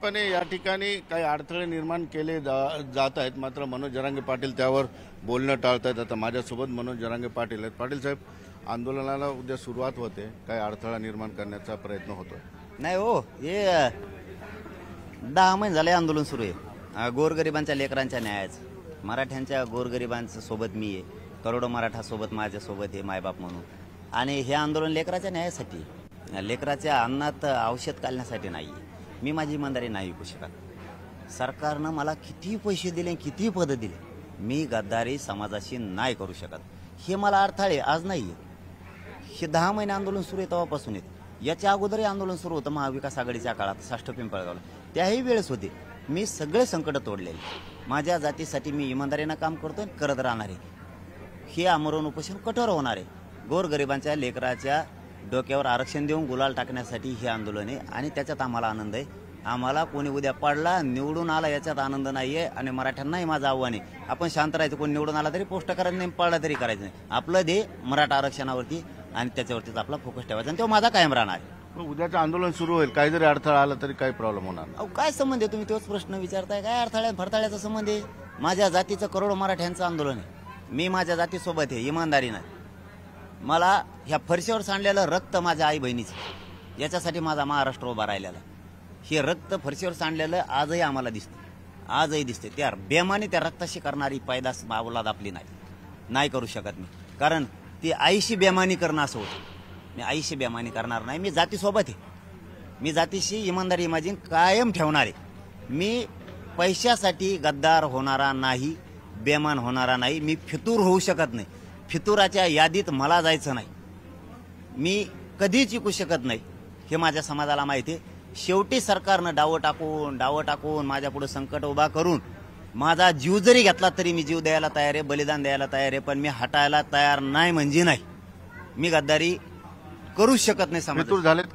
निश्चितपणे या ठिकाणी काही अडथळे निर्माण केले जात आहेत, मात्र मनोज जरांगे पाटील त्यावर बोलणं टाळतायत। आता माझ्यासोबत मनोज जरांगे पाटील आहेत। पाटील साहेब, आंदोलनाला उद्या सुरुवात होते, काय अडथळा निर्माण करण्याचा प्रयत्न होतोय? नाही हो, हे 10 महिने झाले आंदोलन सुरू आहे। गोरगरिबांच्या लेकरांच्या न्यायाचं, मराठ्यांच्या गोरगरिबांच्या सोबत मी आहे, करोडो मराठा सोबत माझ्यासोबत आहे मायबाप म्हणून। आणि हे आंदोलन लेकराच्या न्यायासाठी, लेकराच्या अन्नात औषध घालण्यासाठी नाही। मी माझी इमानदारी नाही विकू शकत। सरकारनं मला किती पैसे दिले, किती पदं दिले, मी गद्दारी समाजाशी नाही करू शकत। हे मला अडथळे आज नाही आहेत। हे 10 महिने आंदोलन सुरू आहे तेव्हापासून आहेत। याच्या अगोदरही आंदोलन सुरू होतं महाविकास आघाडीच्या काळात, साष्ट पिंपळगावला, त्याही वेळेस होते। मी सगळे संकट तोडलेले, माझ्या जातीसाठी मी इमानदारीनं काम करतोय, करत राहणार आहे। हे आमरण उपोषण कठोर होणार आहे। गोरगरिबांच्या लेकराच्या डोक्यावर आरक्षण देऊन गुलाल टाकण्यासाठी हे आंदोलन आहे आणि त्याच्यात आम्हाला आनंद आहे। आम्हाला कोणी उद्या पडला निवडून आला याच्यात आनंद नाहीये आणि मराठ्यांनाही माझं आव्हान आहे, आपण शांत राहायचं। कोणी निवडून आला तरी पोस्ट करायचं नाही, पडला तरी करायचं नाही। आपलं ध्येय मराठा आरक्षणावरती आणि त्याच्यावरतीच आपला फोकस ठेवायचा आणि तो माझा कायम राहणार आहे। उद्याचं आंदोलन सुरू होईल, काही जरी अडथळा आला तरी काही प्रॉब्लेम होणार नाही? अहो काय संबंध आहे, तुम्ही तोच प्रश्न विचारताय? काय अडथळ्या फडथळ्याचा संबंध आहे? माझ्या जातीचं करोडो मराठ्यांचं आंदोलन आहे। मी माझ्या जातीसोबत आहे इमानदारीनं। मला ह्या फरशीवर सांडलेलं रक्त माझ्या आई बहिणीचं, याच्यासाठी माझा महाराष्ट्र उभा राहिलेला। हे रक्त फरशीवर सांडलेलं आजही आम्हाला दिसतं, आजही दिसते। त्या बेमाने त्या रक्ताशी करणारी पैदास औलाद आपली नाही करू शकत मी, कारण ती आईशी बेमानी करणं असं होतं। मी आईशी बेमानी करणार नाही। मी जातीसोबत आहे, मी जातीशी इमानदारी माझी कायम ठेवणार आहे। मी पैशासाठी गद्दार होणारा नाही, बेमान होणारा नाही। मी फितूर होऊ शकत नाही, फितुराच्या यादीत मला जायचं नाही। मी कधीच शिकू शकत नाही, हे माझ्या समाजाला माहिती आहे। शेवटी सरकारनं डावं टाकून माझ्या पुढे संकट उभा करून माझा जीव जरी घेतला तरी मी जीव द्यायला तयार आहे, बलिदान द्यायला तयार आहे, पण मी हटायला तयार नाही म्हणजे नाही। मी गद्दारी करूच शकत नाही समाजात। झालेत